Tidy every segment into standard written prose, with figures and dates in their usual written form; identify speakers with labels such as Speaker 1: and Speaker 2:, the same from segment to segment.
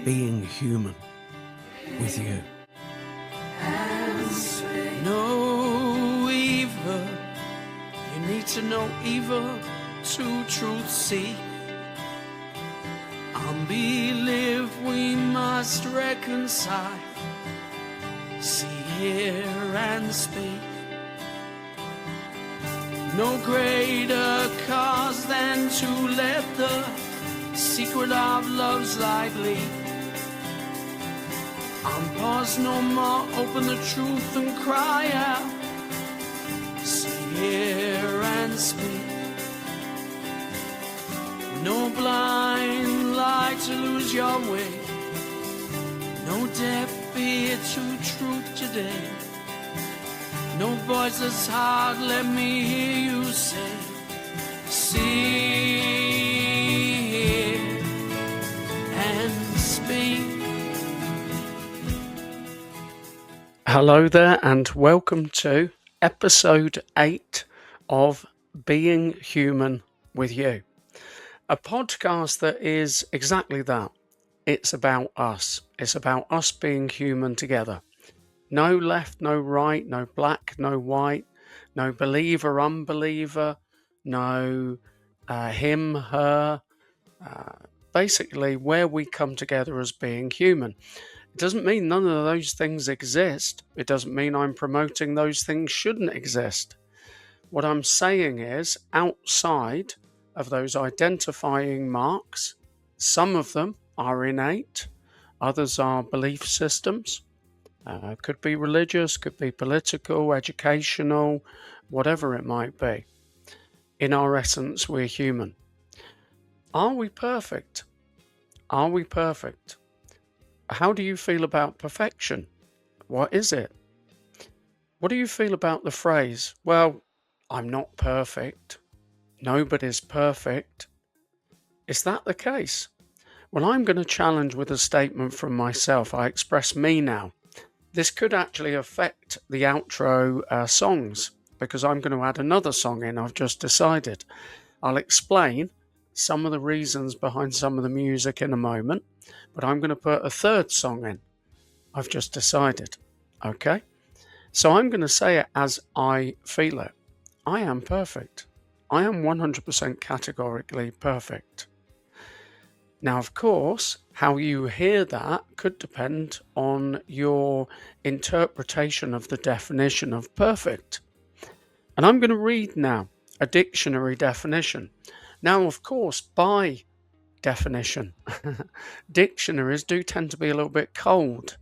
Speaker 1: being human with you. No evil, you need to know evil to truth seek. Unbelief we must reconcile, see, hear and speak. No greater cause than to let the secret of love's light leak. Unpause no more, open the truth and cry out, see, hear and speak. No blind light to lose your way, no deaf ear to truth today. No voice that's hard, let me hear you say, see, hear, and speak. Hello there, and welcome to episode 8 of Being Human with You. A podcast that is exactly that. It's about us. It's about us being human together. No left, no right, no black, no white, no believer, unbeliever, no him, her. Basically, where we come together as being human. It doesn't mean none of those things exist. It doesn't mean I'm promoting those things shouldn't exist. What I'm saying is, outside of those identifying marks, some of them are innate, others are belief systems. Could be religious, could be political, educational, whatever it might be. In our essence, we're human. Are we perfect? Are we perfect? How do you feel about perfection? What is it? What do you feel about the phrase, well, I'm not perfect. Nobody's perfect. Is that the case? Well, I'm going to challenge with a statement from myself. I express me now. This could actually affect the outro songs because I'm going to add another song in, I've just decided. I'll explain some of the reasons behind some of the music in a moment, but I'm going to put a third song in. I've just decided. Okay? So I'm going to say it as I feel it. I am perfect. I am 100% categorically perfect. Now, of course, how you hear that could depend on your interpretation of the definition of perfect. And I'm going to read now a dictionary definition. Now, of course, by definition, dictionaries do tend to be a little bit cold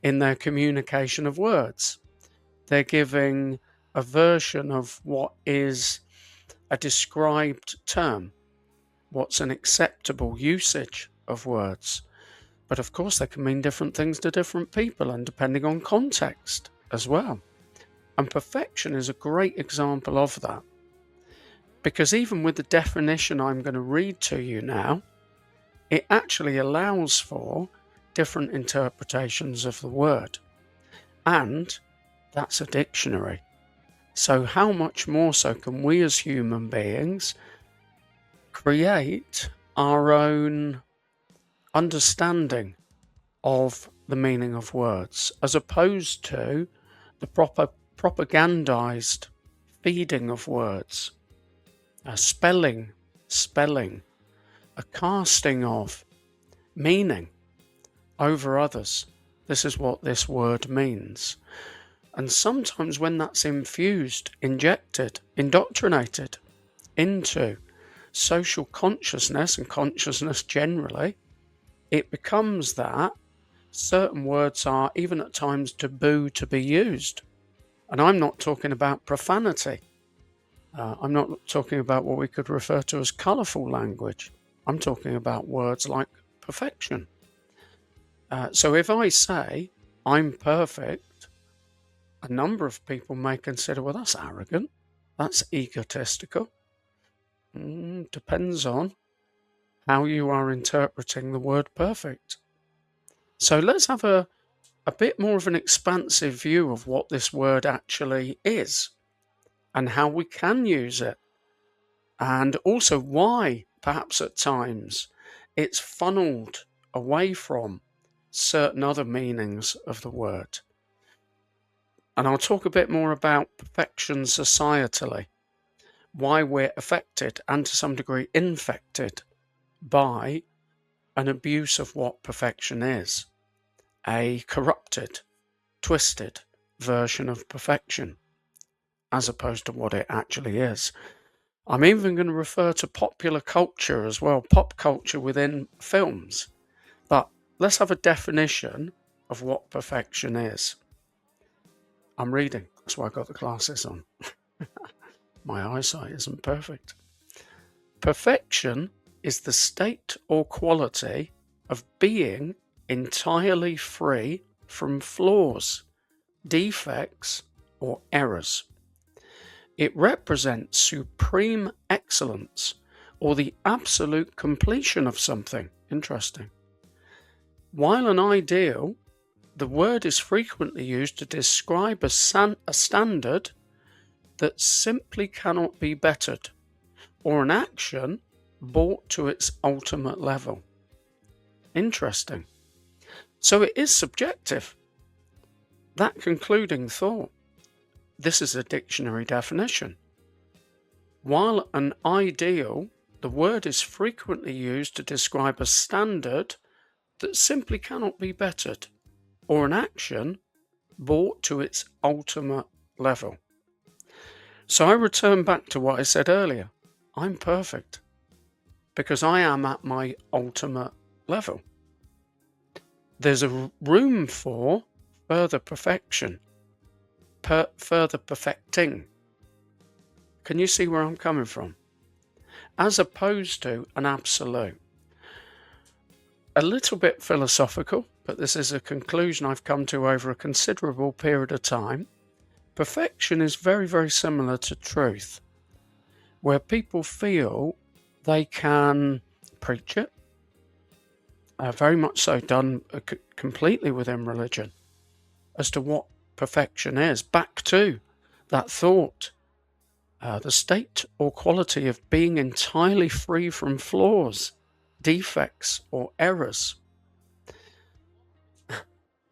Speaker 1: in their communication of words. They're giving a version of what is a described term. What's an acceptable usage of words? But of course, they can mean different things to different people and depending on context as well. And perfection is a great example of that. Because even with the definition I'm going to read to you now, it actually allows for different interpretations of the word. And that's a dictionary. So how much more so can we as human beings create our own understanding of the meaning of words, as opposed to the proper propagandized feeding of words, spelling, a casting of meaning over others. This is what this word means. And sometimes when that's infused, injected, indoctrinated into social consciousness and consciousness generally, it becomes that certain words are even at times taboo to be used. And I'm not talking about profanity. I'm not talking about what we could refer to as colourful language. I'm talking about words like perfection. So if I say I'm perfect, a number of people may consider, well, that's arrogant, that's egotistical. Depends on how you are interpreting the word perfect. So let's have a bit more of an expansive view of what this word actually is and how we can use it, and also why perhaps at times it's funneled away from certain other meanings of the word. And I'll talk a bit more about perfection societally, why we're affected and to some degree infected by an abuse of what perfection is, a corrupted, twisted version of perfection, as opposed to what it actually is. I'm even going to refer to popular culture as well, pop culture within films. But let's have a definition of what perfection is. I'm reading, that's why I got the glasses on. My eyesight isn't perfect. Perfection is the state or quality of being entirely free from flaws, defects, or errors. It represents supreme excellence or the absolute completion of something. Interesting. While an ideal, the word is frequently used to describe a standard that simply cannot be bettered, or an action brought to its ultimate level. Interesting. So it is subjective. That concluding thought. This is a dictionary definition. While an ideal, the word is frequently used to describe a standard that simply cannot be bettered, or an action brought to its ultimate level. So I return back to what I said earlier. I'm perfect because I am at my ultimate level. There's a room for further perfection, further perfecting. Can you see where I'm coming from? As opposed to an absolute. A little bit philosophical, but this is a conclusion I've come to over a considerable period of time. Perfection is very, very similar to truth, where people feel they can preach it, very much so done completely within religion, as to what perfection is. Back to that thought, the state or quality of being entirely free from flaws, defects, or errors.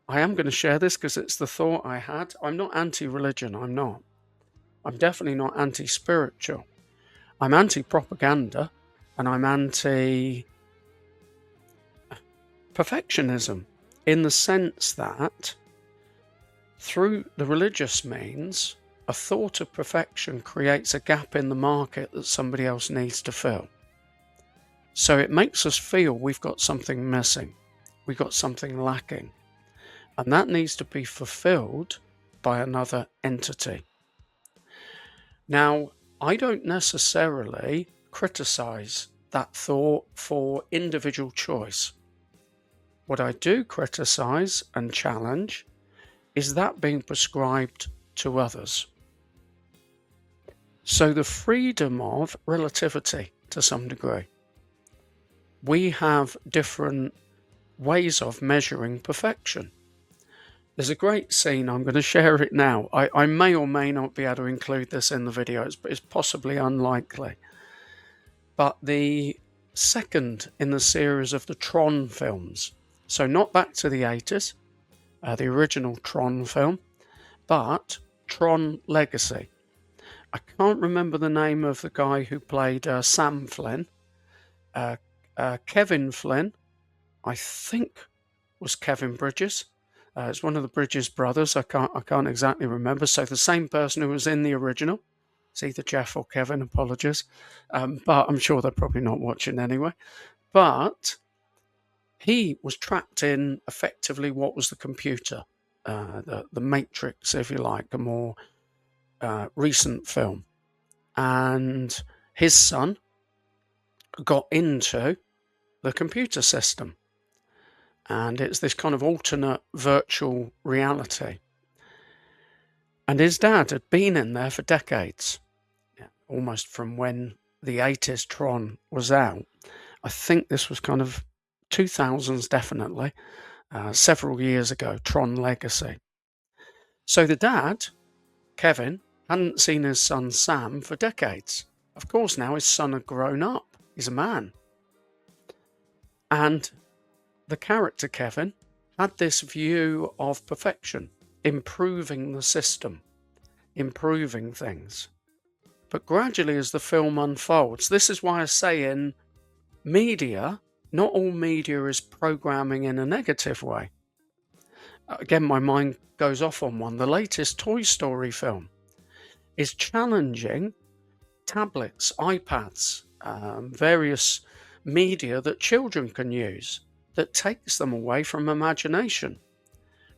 Speaker 1: I am going to share this because it's the thought I had. I'm not anti-religion, I'm not. I'm definitely not anti-spiritual. I'm anti-propaganda and I'm anti-perfectionism in the sense that through the religious means, a thought of perfection creates a gap in the market that somebody else needs to fill. So it makes us feel we've got something missing, we've got something lacking. And that needs to be fulfilled by another entity. Now, I don't necessarily criticize that thought for individual choice. What I do criticize and challenge is that being prescribed to others. So the freedom of relativity to some degree. We have different ways of measuring perfection. There's a great scene, I'm going to share it now. I may or may not be able to include this in the video, it's possibly unlikely. But the second in the series of the Tron films, so not back to the 80s, the original Tron film, but Tron Legacy. I can't remember the name of the guy who played Sam Flynn. Kevin Flynn, I think, was Kevin Bridges. It's one of the Bridges brothers. I can't exactly remember. So the same person who was in the original. It's either Jeff or Kevin. Apologies, but I'm sure they're probably not watching anyway. But he was trapped in effectively what was the computer, the Matrix, if you like, a more recent film, and his son got into the computer system. And it's this kind of alternate virtual reality. And his dad had been in there for decades, almost from when the 80s Tron was out. I think this was kind of 2000s, definitely, several years ago, Tron Legacy. So the dad, Kevin, hadn't seen his son Sam for decades. Of course, now his son had grown up. He's a man. And the character Kevin had this view of perfection, improving the system, improving things. But gradually, as the film unfolds, this is why I say in media, not all media is programming in a negative way. Again, my mind goes off on one. The latest Toy Story film is challenging tablets, iPads, various media that children can use that takes them away from imagination,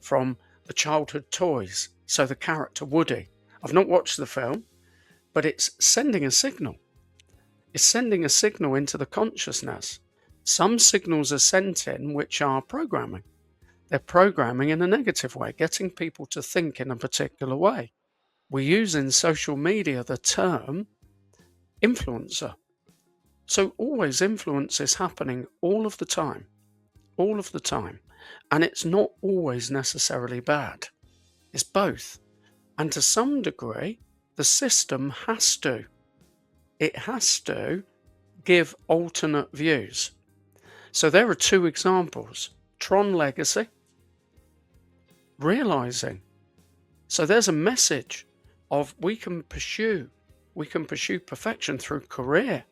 Speaker 1: from the childhood toys. So the character Woody, I've not watched the film, but it's sending a signal. It's sending a signal into the consciousness. Some signals are sent in which are programming. They're programming in a negative way, getting people to think in a particular way. We use in social media the term influencer. So always influence is happening all of the time. And it's not always necessarily bad. It's both. And to some degree, the system has to give alternate views. So there are two examples. Tron Legacy, realizing. So there's a message of we can pursue perfection through career,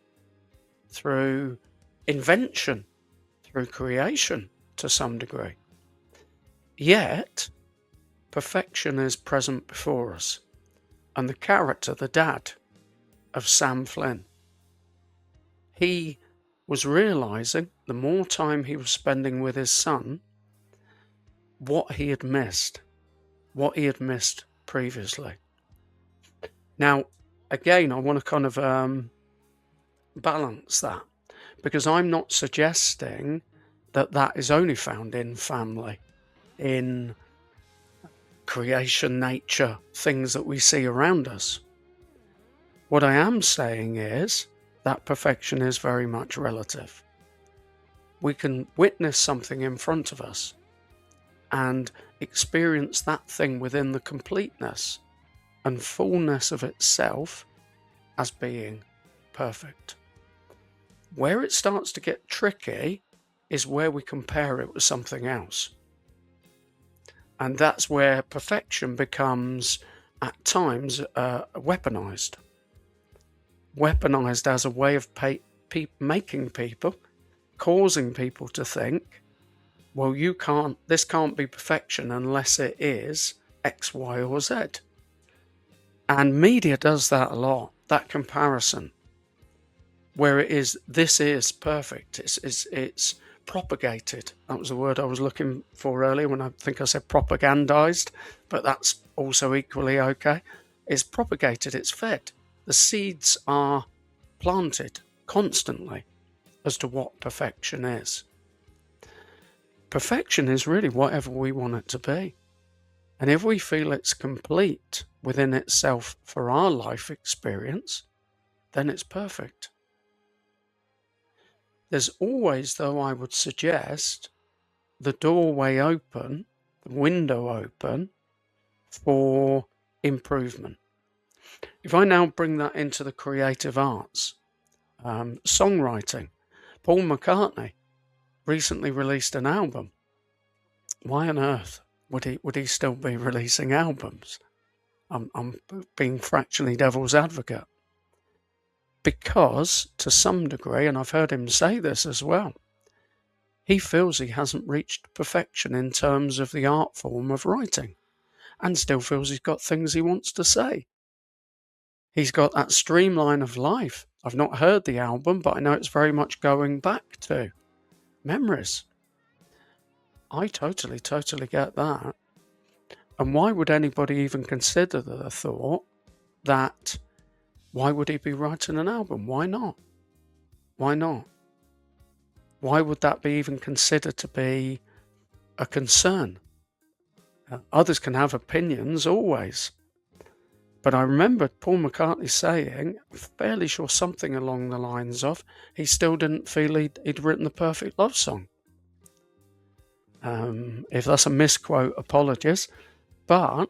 Speaker 1: through invention, through creation to some degree. Yet, perfection is present before us. And the character, the dad of Sam Flynn, he was realizing the more time he was spending with his son, what he had missed previously. Now, again, I want to kind of balance that, because I'm not suggesting that is only found in family, in creation, nature, things that we see around us. What I am saying is that perfection is very much relative. We can witness something in front of us and experience that thing within the completeness and fullness of itself as being perfect. Where it starts to get tricky is where we compare it with something else. And that's where perfection becomes, at times, weaponized. Weaponized as a way of making people, causing people to think, well, this can't be perfection unless it is X, Y, or Z. And media does that a lot, that comparison, where it is, this is perfect. It's propagated. That was the word I was looking for earlier when I think I said propagandized, but that's also equally okay. It's propagated, it's fed. The seeds are planted constantly as to what perfection is. Perfection is really whatever we want it to be. And if we feel it's complete within itself for our life experience, then it's perfect. There's always, though, I would suggest, the doorway open, the window open for improvement. If I now bring that into the creative arts, songwriting, Paul McCartney recently released an album. Why on earth would he still be releasing albums? I'm being fractionally devil's advocate. Because, to some degree, and I've heard him say this as well, he feels he hasn't reached perfection in terms of the art form of writing, and still feels he's got things he wants to say. He's got that streamline of life. I've not heard the album, but I know it's very much going back to memories. I totally get that. And why would anybody even consider the thought that, why would he be writing an album? Why not? Why not? Why would that be even considered to be a concern? Others can have opinions always. But I remember Paul McCartney saying, I'm fairly sure something along the lines of, he still didn't feel he'd written the perfect love song. If that's a misquote, apologies. But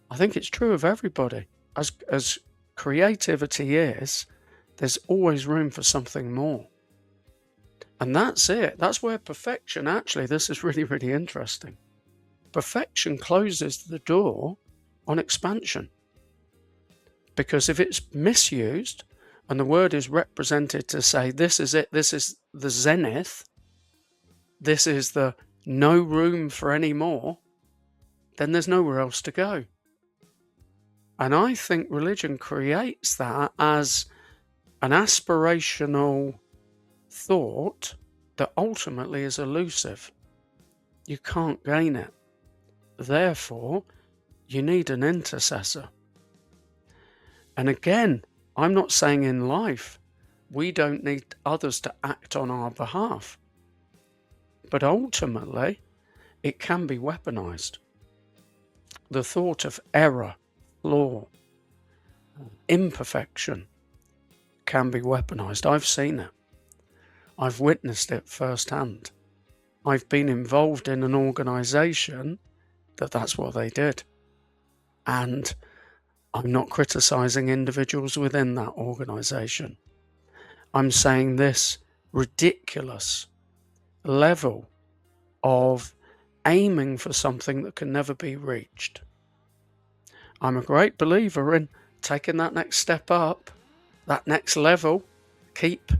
Speaker 1: I think it's true of everybody. As creativity is, there's always room for something more. And that's it. That's where perfection, actually, this is really, really interesting. Perfection closes the door on expansion. Because if it's misused and the word is represented to say, this is it, this is the zenith, this is the no room for any more, then there's nowhere else to go. And I think religion creates that as an aspirational thought that ultimately is elusive. You can't gain it. Therefore, you need an intercessor. And again, I'm not saying in life we don't need others to act on our behalf. But ultimately, it can be weaponized. The thought of error, flaw, imperfection can be weaponized. I've seen it. I've witnessed it firsthand. I've been involved in an organization that's what they did. And I'm not criticizing individuals within that organization. I'm saying this ridiculous level of aiming for something that can never be reached. I'm a great believer in taking that next step up, that next level, keep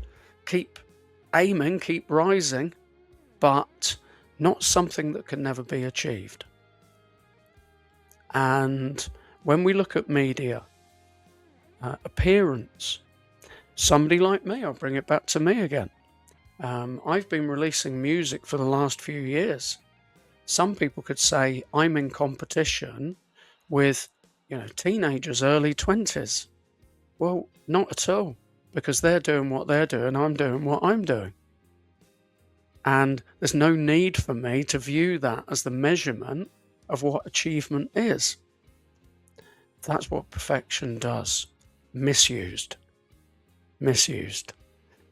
Speaker 1: aiming, keep rising, but not something that can never be achieved. And when we look at media, appearance, somebody like me, I'll bring it back to me again. I've been releasing music for the last few years. Some people could say I'm in competition with, teenagers, early 20s. Well, not at all, because they're doing what they're doing, I'm doing what I'm doing. And there's no need for me to view that as the measurement of what achievement is. That's what perfection does. Misused.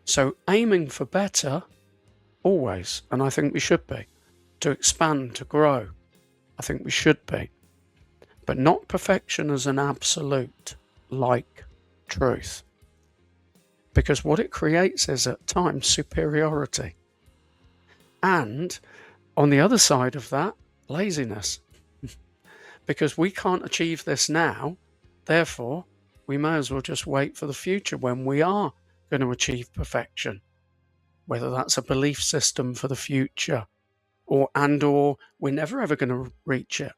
Speaker 1: So aiming for better, always, and I think we should be, to expand, to grow, I think we should be. But not perfection as an absolute, like truth. Because what it creates is at times superiority. And on the other side of that, laziness. Because we can't achieve this now, therefore, we may as well just wait for the future when we are going to achieve perfection. Whether that's a belief system for the future, or we're never ever going to reach it.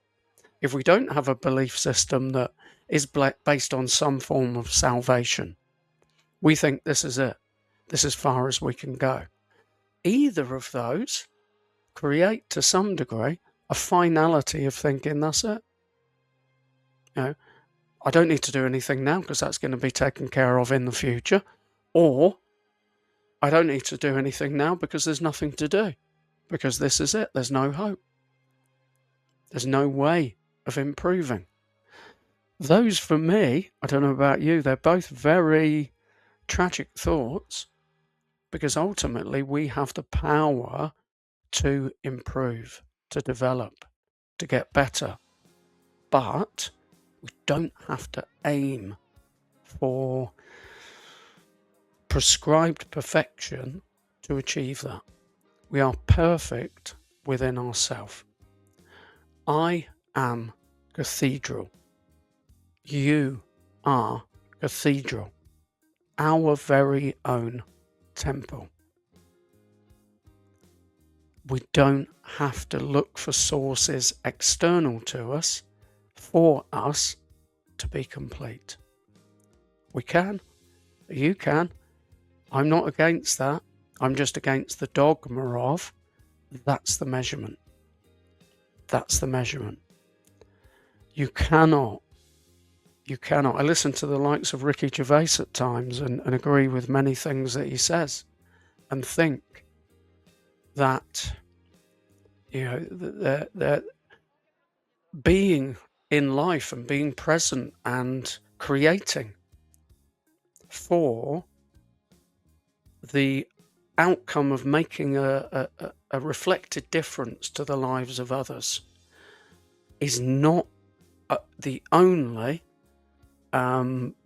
Speaker 1: If we don't have a belief system that is based on some form of salvation, we think this is it. This is as far as we can go. Either of those create, to some degree, a finality of thinking that's it. I don't need to do anything now because that's going to be taken care of in the future. Or I don't need to do anything now because there's nothing to do. Because this is it. There's no hope. There's no way of improving. Those, for me, I don't know about you, they're both very tragic thoughts, because ultimately we have the power to improve, to develop, to get better. But we don't have to aim for prescribed perfection to achieve that. We are perfect within ourselves. I am cathedral. You are cathedral. Our very own temple. We don't have to look for sources external to us, for us to be complete. We can. You can. I'm not against that. I'm just against the dogma of that's the measurement. That's the measurement. You cannot. I listen to the likes of Ricky Gervais at times and agree with many things that he says, and think that, that being in life and being present and creating for the outcome of making a reflected difference to the lives of others is not the only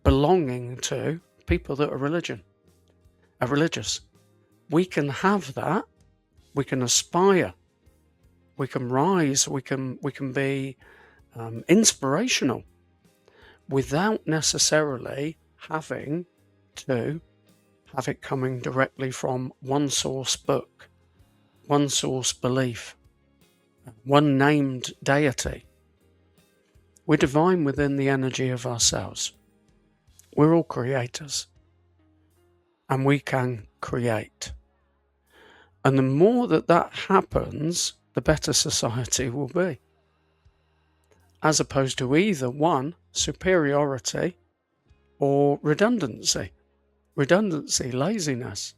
Speaker 1: belonging to people that are religious. we can have that, we can aspire, we can rise, we can be inspirational without necessarily having to have it coming directly from one source book, one source belief, one named deity. We're divine within the energy of ourselves. We're all creators, and we can create. And the more that happens, the better society will be. As opposed to either one, superiority, or redundancy. Redundancy, laziness.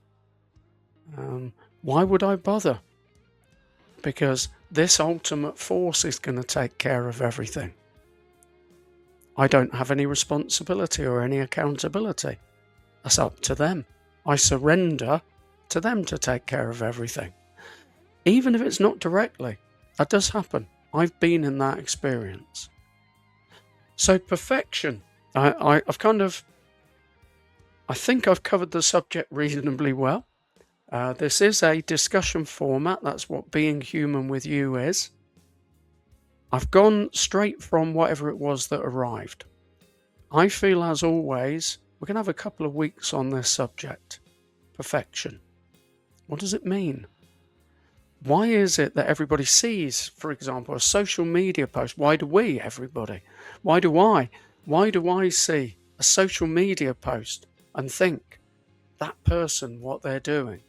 Speaker 1: Why would I bother? Because this ultimate force is going to take care of everything. I don't have any responsibility or any accountability. That's up to them. I surrender to them to take care of everything. Even if it's not directly. That does happen. I've been in that experience. So perfection. I think I've covered the subject reasonably well. This is a discussion format. That's what being human with you is. I've gone straight from whatever it was that arrived. I feel, as always, we're going to have a couple of weeks on this subject. Perfection. What does it mean? Why is it that everybody sees, for example, a social media post? Why do we, everybody? Why do I see a social media post and think that person, what they're doing?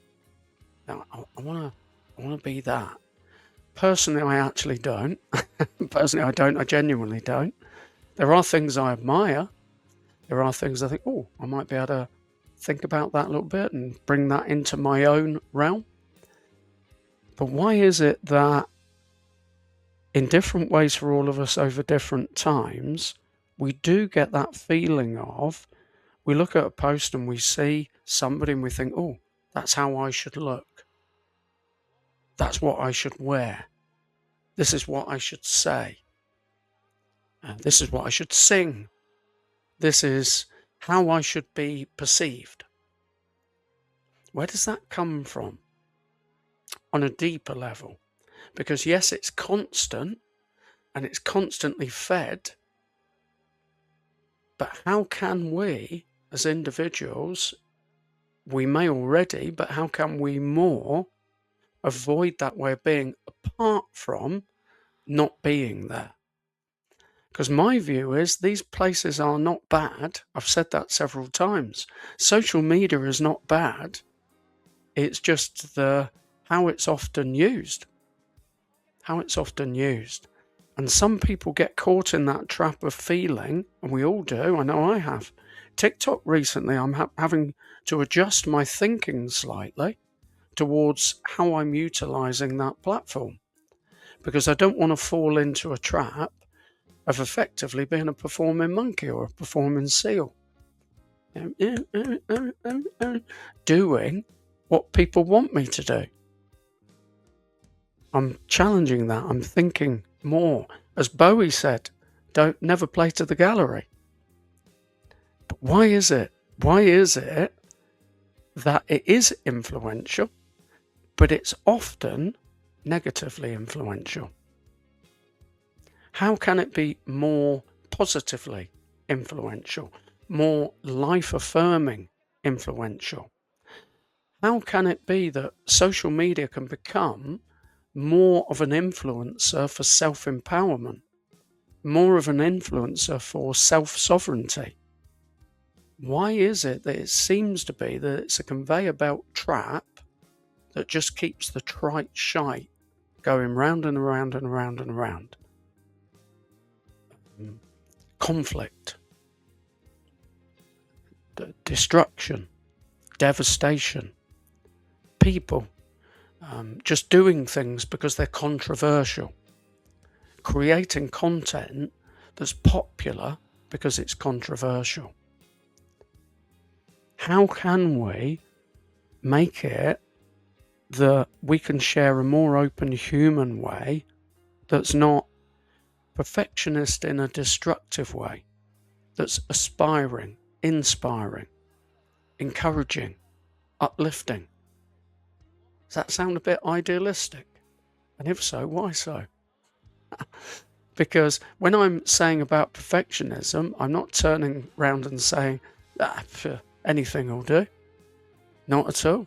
Speaker 1: Now, I want to be that. Personally, I actually don't. I genuinely don't. There are things I admire. There are things I think, I might be able to think about that a little bit and bring that into my own realm. But why is it that in different ways for all of us over different times, we do get that feeling of, we look at a post and we see somebody and we think, that's how I should look. That's what I should wear. This is what I should say. This is what I should sing. This is how I should be perceived. Where does that come from? On a deeper level. Because yes, it's constant and it's constantly fed. But how can we, as individuals, we may already, but how can we more avoid that way of being apart from not being there? Because my view is these places are not bad. I've said that several times. Social media is not bad. It's just how it's often used. And some people get caught in that trap of feeling, and we all do, I know I have. TikTok recently, I'm having to adjust my thinking slightly towards how I'm utilising that platform. Because I don't want to fall into a trap of effectively being a performing monkey or a performing seal. Doing what people want me to do. I'm challenging that. I'm thinking more. As Bowie said, never play to the gallery. But why is it? Why is it that it is influential, but it's often negatively influential? How can it be more positively influential, more life-affirming influential? How can it be that social media can become more of an influencer for self-empowerment, more of an influencer for self-sovereignty? Why is it that it seems to be that it's a conveyor belt trap that just keeps the trite shite going round and around and around and around? Conflict, destruction, devastation, people just doing things because they're controversial, creating content that's popular because it's controversial. How can we make it that we can share a more open human way that's not perfectionist in a destructive way, that's aspiring, inspiring, encouraging, uplifting? Does that sound a bit idealistic? And if so, why so? Because when I'm saying about perfectionism, I'm not turning round and saying, anything will do. Not at all.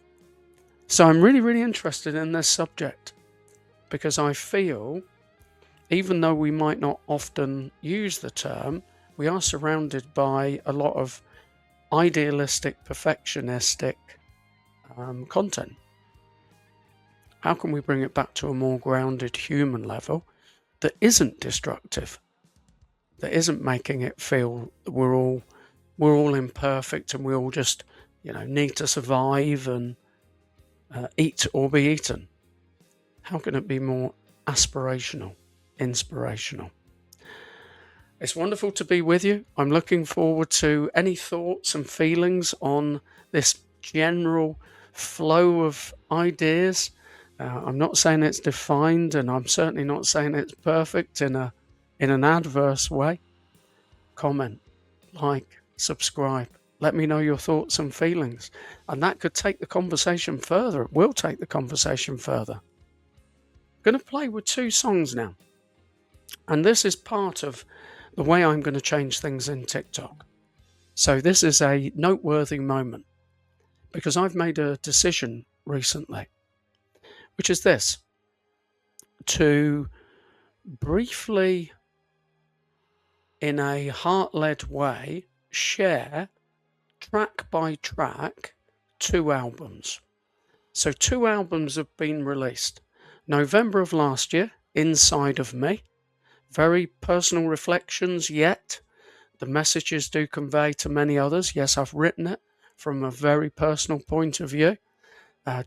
Speaker 1: So I'm really, really interested in this subject because I feel, even though we might not often use the term, we are surrounded by a lot of idealistic, perfectionistic content. How can we bring it back to a more grounded human level that isn't destructive, that isn't making it feel we're all imperfect and we all just need to survive and eat or be eaten? How can it be more aspirational, inspirational? It's wonderful to be with you. I'm looking forward to any thoughts and feelings on this general flow of ideas. I'm not saying it's defined, and I'm certainly not saying it's perfect in an adverse way. Comment, like, subscribe. Let me know your thoughts and feelings. And that could take the conversation further. It will take the conversation further. I'm going to play with 2 songs now. And this is part of the way I'm going to change things in TikTok. So this is a noteworthy moment because I've made a decision recently, which is this: to briefly, in a heart-led way, share track by track 2 albums. So 2 albums have been released. November of last year, Inside of Me. Very personal reflections, yet the messages do convey to many others. Yes, I've written it from a very personal point of view.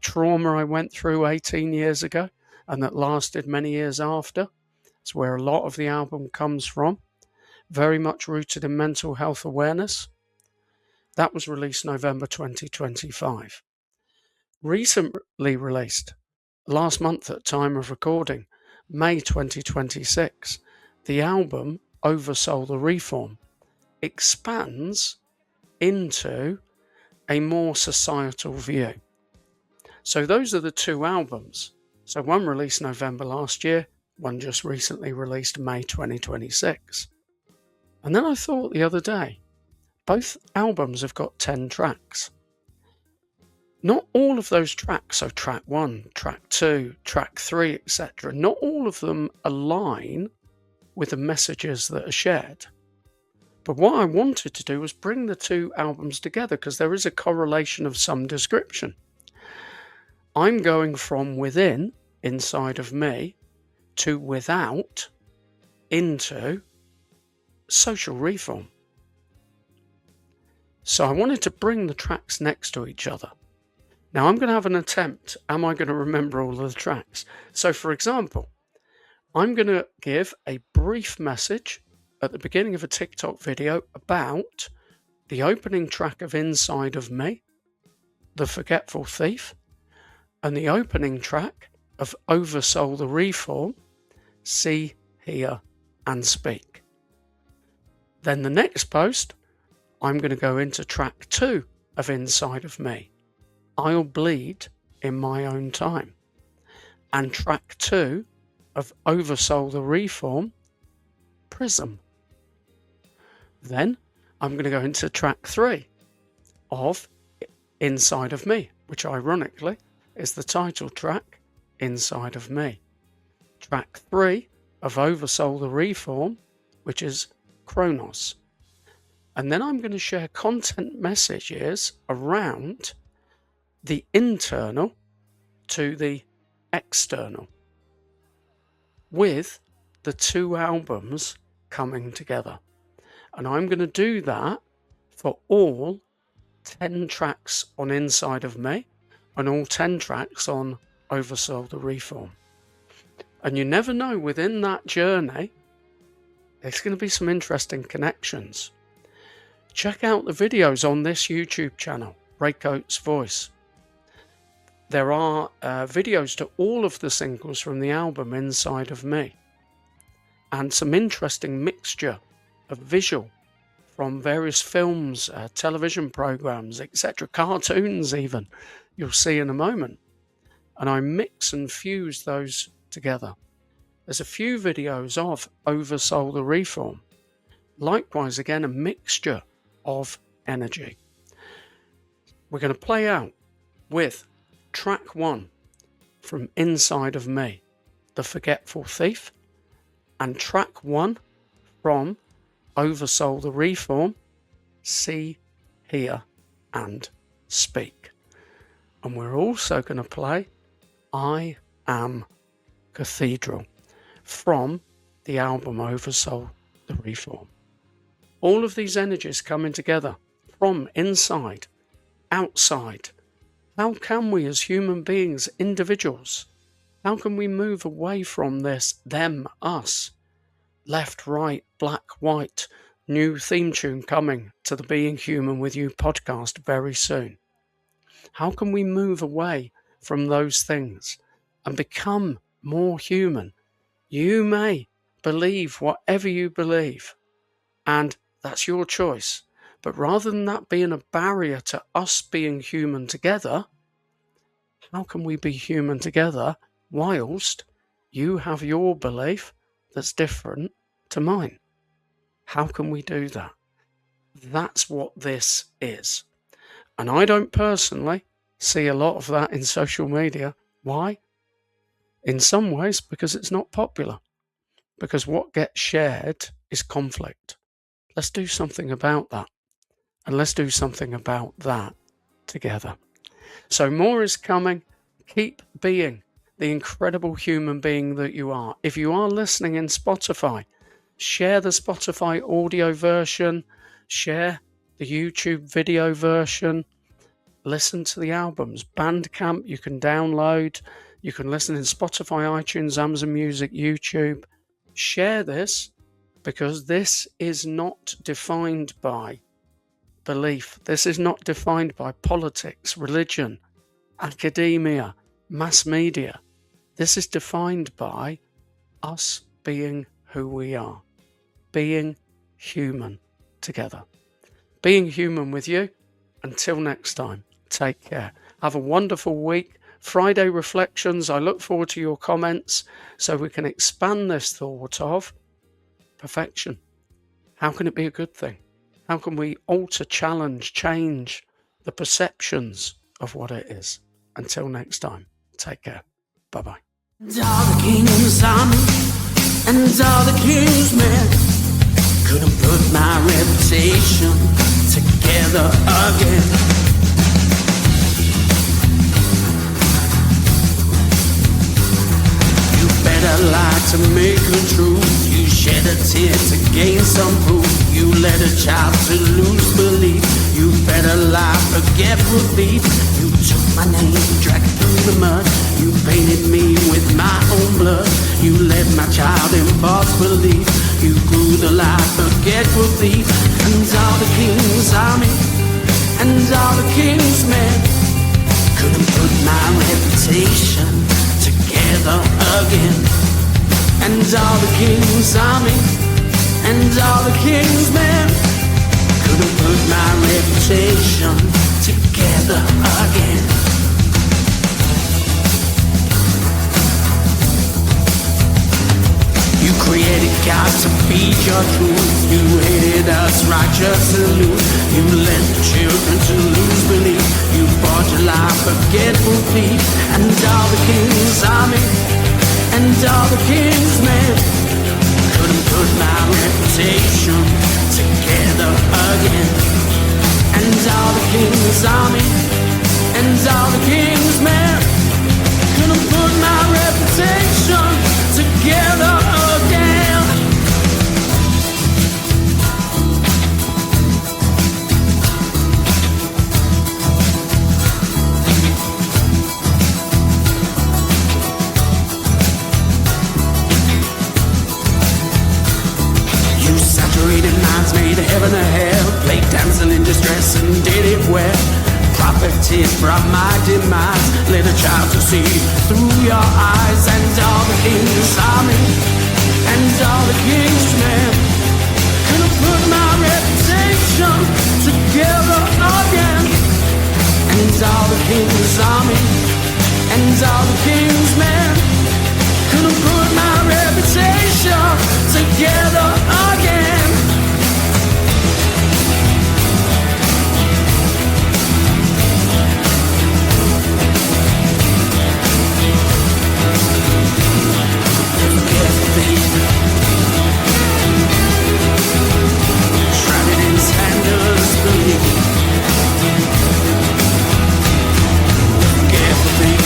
Speaker 1: Trauma I went through 18 years ago and that lasted many years after. It's where a lot of the album comes from. Very much rooted in mental health awareness. That was released November 2025. Recently released, last month at time of recording, May 2026, the album Oversoul the Reform expands into a more societal view. So those are the 2 albums. So one released November last year, one just recently released May 2026. And then I thought the other day, both albums have got 10 tracks. Not all of those tracks, so track 1, track 2, track 3, etc., not all of them align with the messages that are shared. But what I wanted to do was bring the 2 albums together because there is a correlation of some description. I'm going from within, Inside of Me, to without, into Social Reform. So I wanted to bring the tracks next to each other. Now I'm going to have an attempt. Am I going to remember all of the tracks? So for example, I'm going to give a brief message at the beginning of a TikTok video about the opening track of Inside of Me, The Forgetful Thief, and the opening track of Oversoul the Reform, See, Hear and Speak. Then the next post, I'm going to go into track 2 of Inside of Me, I'll Bleed in My Own Time, and track 2 of Oversoul the Reform, Prism. Then I'm going to go into track 3 of Inside of Me, which ironically is the title track, Inside of Me. Track 3 of Oversoul the Reform, which is Chronos. And then I'm going to share content messages around the internal to the external, with the 2 albums coming together. And I'm going to do that for all 10 tracks on Inside of Me and all 10 tracks on Oversoul the Reform. And you never know, within that journey, there's going to be some interesting connections. Check out the videos on this YouTube channel, Breakout's Voice. There are videos to all of the singles from the album Inside of Me, and some interesting mixture of visual from various films, television programs, etc., cartoons even, you'll see in a moment. and I mix and fuse those together. There's a few videos of Oversoul the Reform. Likewise, again, a mixture of energy. We're going to play out with track 1 from Inside of Me, The Forgetful Thief, and track 1 from Oversoul the Reform, See, Hear and Speak. And we're also going to play I Am Cathedral from the album Oversoul the Reform. All of these energies coming together from inside, outside. How can we as human beings, individuals, how can we move away from this them, us, left, right, black, white, new theme tune coming to the Being Human with You podcast very soon? How can we move away from those things and become more human? You may believe whatever you believe, and that's your choice. But rather than that being a barrier to us being human together, how can we be human together whilst you have your belief that's different to mine? How can we do that? That's what this is. And I don't personally see a lot of that in social media. Why? In some ways, because it's not popular. Because what gets shared is conflict. Let's do something about that. And let's do something about that together. So more is coming. Keep being the incredible human being that you are. If you are listening in Spotify, share the Spotify audio version, share the YouTube video version, listen to the albums. Bandcamp, you can download, you can listen in Spotify, iTunes, Amazon Music, YouTube. Share this, because this is not defined by belief. This is not defined by politics, religion, academia, mass media. This is defined by us being who we are, being human together. Being human with you. Until next time, take care. Have a wonderful week. Friday reflections. I look forward to your comments so we can expand this thought of perfection. How can it be a good thing? How can we alter, challenge, change the perceptions of what it is? Until next time, take care. Bye-bye.
Speaker 2: And all the king's army and all the king's men couldn't put my reputation together again. You better lie to make a truth. You shed a tear to gain some proof. You led a child to lose belief. You better lie, forget relief. You took my name, dragged it through the mud. You painted me with my own blood. You led my child in false belief. You grew the lie, forget relief. And all the king's army and all the king's men couldn't put my reputation together again. And all the king's army and all the king's men couldn't put my reputation together again. You created God to feed your truth. You hated us, righteous and loose. You led the children to lose belief. You bought your life, forgetful thief. And all the king's army and all the king's men couldn't put my reputation together again. And all the king's army and all the king's men couldn't put my reputation together again. You saturated minds, made heaven a hell, played damsel in distress and did it well. Profited from my demise, led a child to see through your eyes. And all the king's army and all the king's men couldn't put my reputation together again. And all the king's army and kings are the king's men. Couldn't put my reputation together again. Never get the beat. Shrouded in sandals believe. Never get the beat.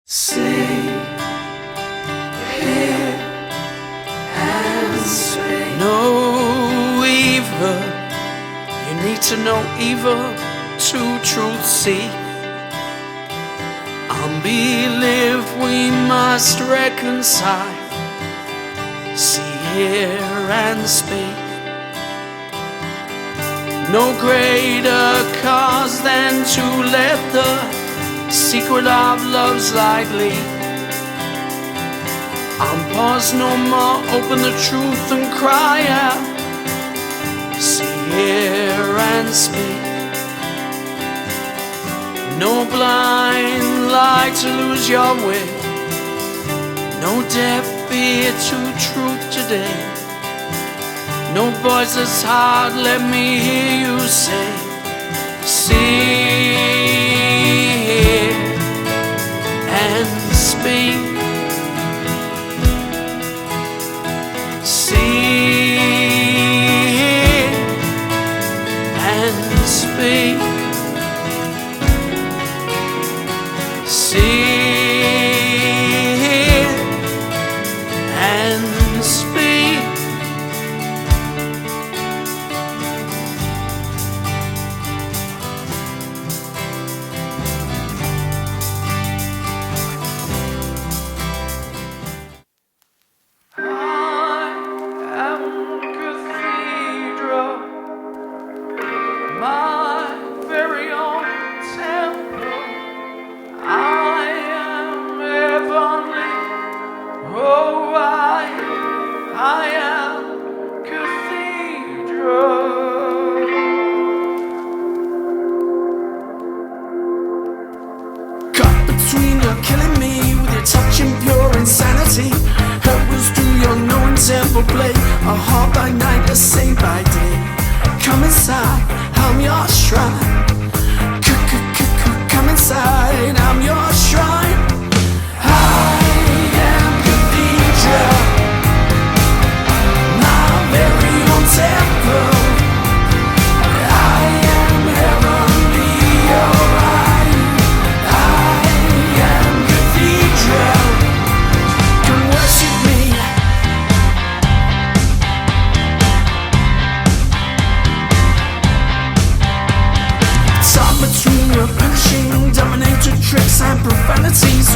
Speaker 2: Sing, hear, and sing. No evil, you need to know evil to truth see. Unbelief we must reconcile. See, hear, and speak. No greater cause than to let the secret of love's light lead. Unpause no more, open the truth and cry out. See, hear, and speak. No blind light to lose your way. No deaf ear to truth today. No voiceless heart, let me hear you say. See, and speak. See and speak. See and speak. Killing me with your touch and pure insanity. Hurt was through your knowing temple play. A heart by night, a saint by day. Come inside, I'm your shrine. Come inside, I'm your shrine. I am cathedral, my very own temple. I am heavenly, alright. Come worship me. Top between your punishing, dominator tricks and profanities.